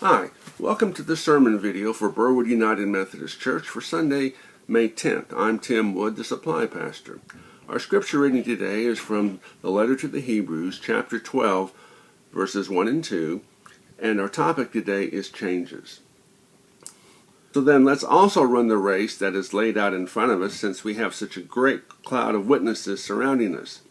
Hi, welcome to the sermon video for Burwood United Methodist Church for Sunday, May 10th. I'm Tim Wood, the supply pastor. Our scripture reading today is from the letter to the Hebrews, chapter 12, verses 1 and 2, and our topic today is changes. So then let's also run the race that is laid out in front of us, since we have such a great cloud of witnesses surrounding us.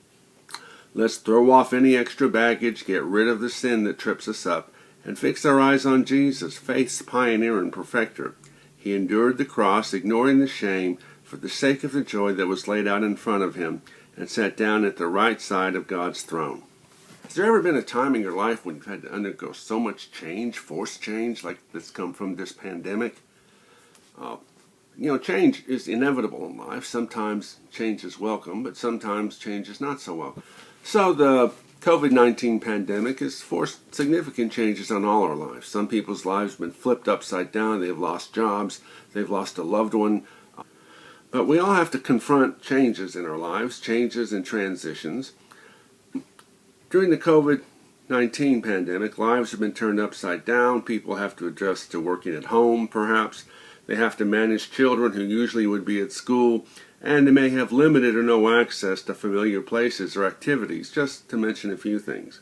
Let's throw off any extra baggage, get rid of the sin that trips us up, and fix our eyes on Jesus, faith's pioneer and perfecter. He endured the cross, ignoring the shame, for the sake of the joy that was laid out in front of him, and sat down at the right side of God's throne. Has there ever been a time in your life when you've had to undergo so much change, forced change, like that's come from this pandemic? Change is inevitable in life. Sometimes change is welcome, but sometimes change is not so welcome. So the COVID-19 pandemic has forced significant changes on all our lives. Some people's lives have been flipped upside down. They've lost jobs. They've lost a loved one. But we all have to confront changes in our lives, changes and transitions. During the COVID-19 pandemic, lives have been turned upside down. People have to adjust to working at home, perhaps. They have to manage children who usually would be at school, and they may have limited or no access to familiar places or activities, just to mention a few things.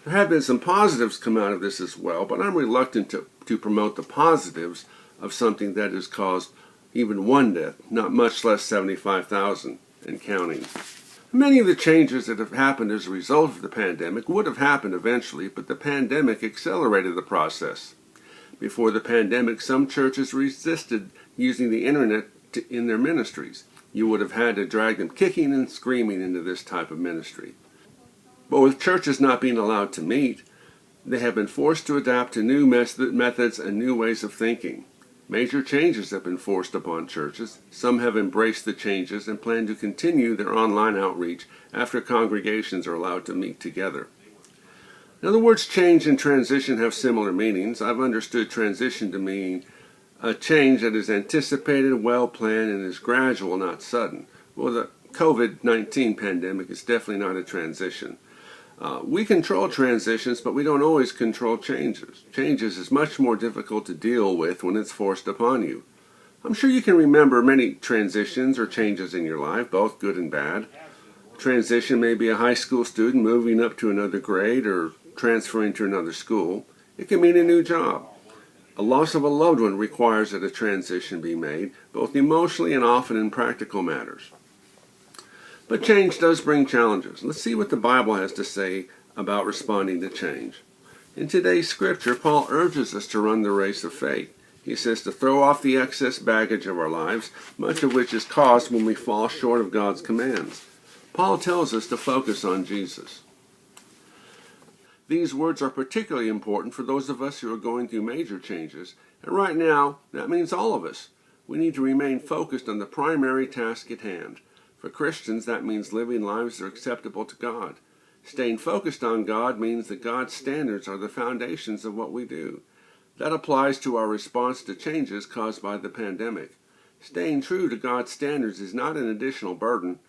There have been some positives come out of this as well, but I'm reluctant to promote the positives of something that has caused even one death, not much less 75,000 and counting. Many of the changes that have happened as a result of the pandemic would have happened eventually, but the pandemic accelerated the process. Before the pandemic, some churches resisted using the internet in their ministries. You would have had to drag them kicking and screaming into this type of ministry. But with churches not being allowed to meet, they have been forced to adapt to new methods and new ways of thinking. Major changes have been forced upon churches. Some have embraced the changes and plan to continue their online outreach after congregations are allowed to meet together. Now, the words change and transition have similar meanings. I've understood transition to mean a change that is anticipated, well-planned, and is gradual, not sudden. Well, the COVID-19 pandemic is definitely not a transition. We control transitions, but we don't always control changes. Changes is much more difficult to deal with when it's forced upon you. I'm sure you can remember many transitions or changes in your life, both good and bad. Transition may be a high school student moving up to another grade or transferring to another school. It can mean a new job. A loss of a loved one requires that a transition be made, both emotionally and often in practical matters. But change does bring challenges. Let's see what the Bible has to say about responding to change. In today's scripture, Paul urges us to run the race of faith. He says to throw off the excess baggage of our lives, much of which is caused when we fall short of God's commands. Paul tells us to focus on Jesus. These words are particularly important for those of us who are going through major changes, and right now, that means all of us. We need to remain focused on the primary task at hand. For Christians, that means living lives that are acceptable to God. Staying focused on God means that God's standards are the foundations of what we do. That applies to our response to changes caused by the pandemic. Staying true to God's standards is not an additional burden.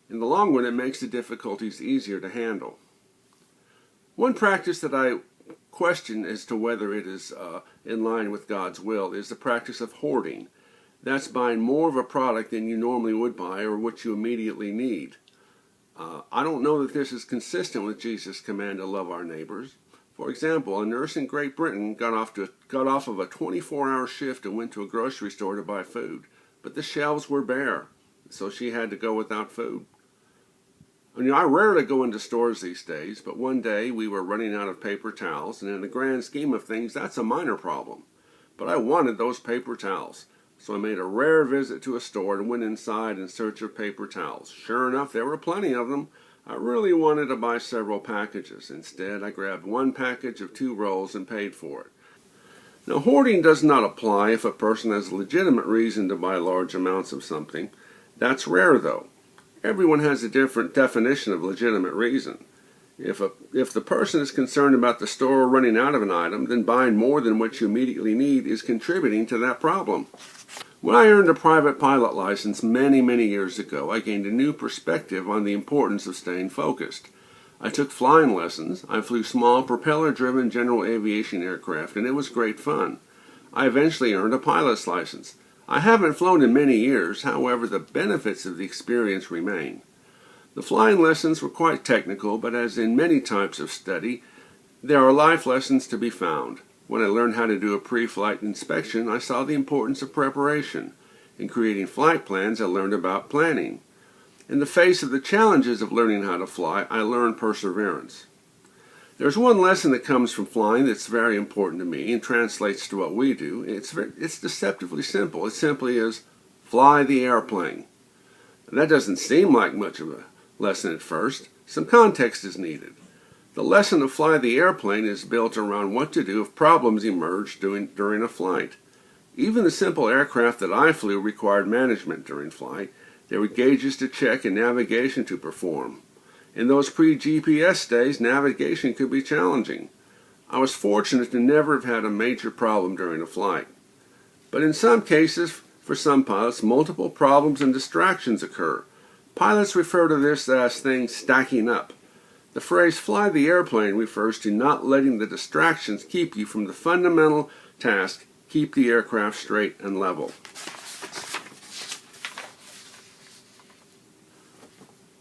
In the long run, it makes the difficulties easier to handle. One practice that I question as to whether it is in line with God's will is the practice of hoarding. That's buying more of a product than you normally would buy or what you immediately need. I don't know that this is consistent with Jesus' command to love our neighbors. For example, a nurse in Great Britain got off of a 24-hour shift and went to a grocery store to buy food, but the shelves were bare, so she had to go without food. I rarely go into stores these days, but one day we were running out of paper towels, and in the grand scheme of things, that's a minor problem. But I wanted those paper towels, so I made a rare visit to a store and went inside in search of paper towels. Sure enough, there were plenty of them. I really wanted to buy several packages. Instead, I grabbed one package of 2 rolls and paid for it. Now, hoarding does not apply if a person has a legitimate reason to buy large amounts of something. That's rare, though. Everyone has a different definition of legitimate reason. If the person is concerned about the store running out of an item, then buying more than what you immediately need is contributing to that problem. When I earned a private pilot license many years ago, I gained a new perspective on the importance of staying focused. I took flying lessons. I flew small propeller-driven general aviation aircraft, and it was great fun. I eventually earned a pilot's license. I haven't flown in many years, however, the benefits of the experience remain. The flying lessons were quite technical, but as in many types of study, there are life lessons to be found. When I learned how to do a pre-flight inspection, I saw the importance of preparation. In creating flight plans, I learned about planning. In the face of the challenges of learning how to fly, I learned perseverance. There's one lesson that comes from flying that's very important to me and translates to what we do. It's deceptively simple. It simply is, fly the airplane. That doesn't seem like much of a lesson at first. Some context is needed. The lesson of fly the airplane is built around what to do if problems emerge during a flight. Even the simple aircraft that I flew required management during flight. There were gauges to check and navigation to perform. In those pre-GPS days, navigation could be challenging. I was fortunate to never have had a major problem during a flight. But in some cases, for some pilots, multiple problems and distractions occur. Pilots refer to this as things stacking up. The phrase fly the airplane refers to not letting the distractions keep you from the fundamental task, keep the aircraft straight and level.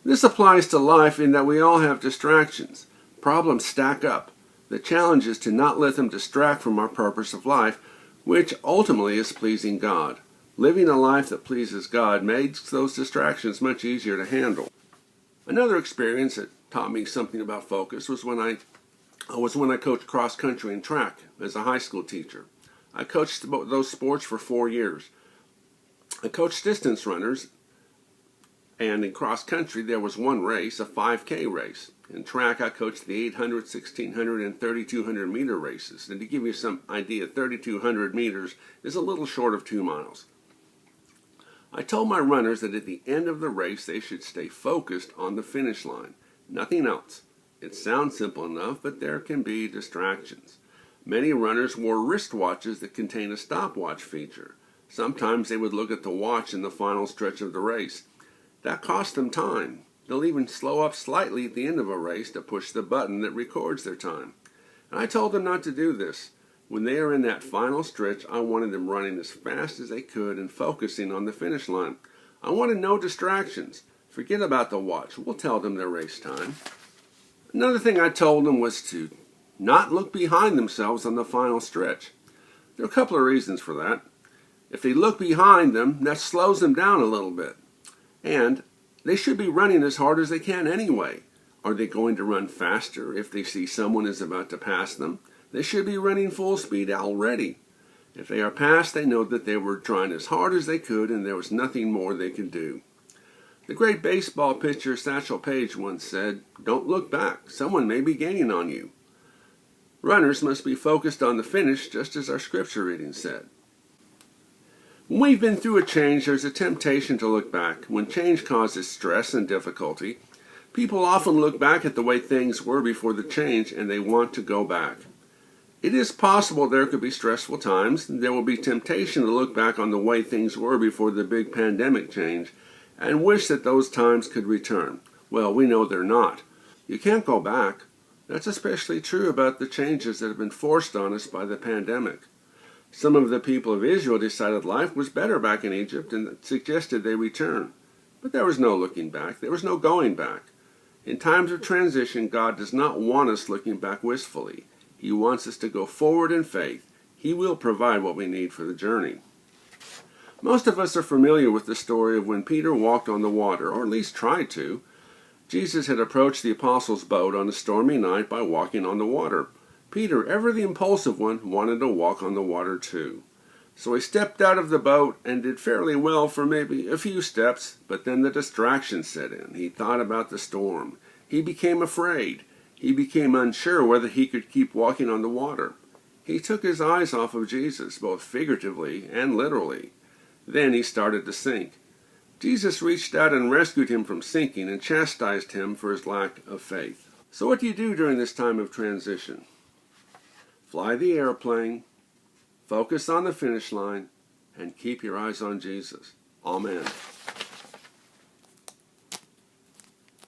This applies to life in that we all have distractions. Problems stack up. The challenge is to not let them distract from our purpose of life, which ultimately is pleasing God. Living a life that pleases God makes those distractions much easier to handle. Another experience that taught me something about focus was when I coached cross country and track as a high school teacher. I coached those sports for 4 years. I coached distance runners, and in cross country there was one race, a 5K race. In track I coached the 800, 1600, and 3200 meter races. And to give you some idea, 3200 meters is a little short of 2 miles. I told my runners that at the end of the race they should stay focused on the finish line. Nothing else. It sounds simple enough, but there can be distractions. Many runners wore wristwatches that contain a stopwatch feature. Sometimes they would look at the watch in the final stretch of the race. That cost them time. They'll even slow up slightly at the end of a race to push the button that records their time. And I told them not to do this. When they are in that final stretch, I wanted them running as fast as they could and focusing on the finish line. I wanted no distractions. Forget about the watch. We'll tell them their race time. Another thing I told them was to not look behind themselves on the final stretch. There are a couple of reasons for that. If they look behind them, that slows them down a little bit. And they should be running as hard as they can anyway. Are they going to run faster if they see someone is about to pass them? They should be running full speed already. If they are passed, they know that they were trying as hard as they could and there was nothing more they could do. The great baseball pitcher Satchel Paige once said, "Don't look back. Someone may be gaining on you." Runners must be focused on the finish, just as our scripture reading said. When we've been through a change, there's a temptation to look back. When change causes stress and difficulty, people often look back at the way things were before the change and they want to go back. It is possible there could be stressful times. There will be temptation to look back on the way things were before the big pandemic change and wish that those times could return. Well, we know they're not. You can't go back. That's especially true about the changes that have been forced on us by the pandemic. Some of the people of Israel decided life was better back in Egypt and suggested they return. But there was no looking back. There was no going back. In times of transition, God does not want us looking back wistfully. He wants us to go forward in faith. He will provide what we need for the journey. Most of us are familiar with the story of when Peter walked on the water, or at least tried to. Jesus had approached the apostles' boat on a stormy night by walking on the water. Peter, ever the impulsive one, wanted to walk on the water too. So he stepped out of the boat and did fairly well for maybe a few steps, but then the distraction set in. He thought about the storm. He became afraid. He became unsure whether he could keep walking on the water. He took his eyes off of Jesus, both figuratively and literally. Then he started to sink. Jesus reached out and rescued him from sinking and chastised him for his lack of faith. So what do you do during this time of transition? Fly the airplane, focus on the finish line, and keep your eyes on Jesus. Amen.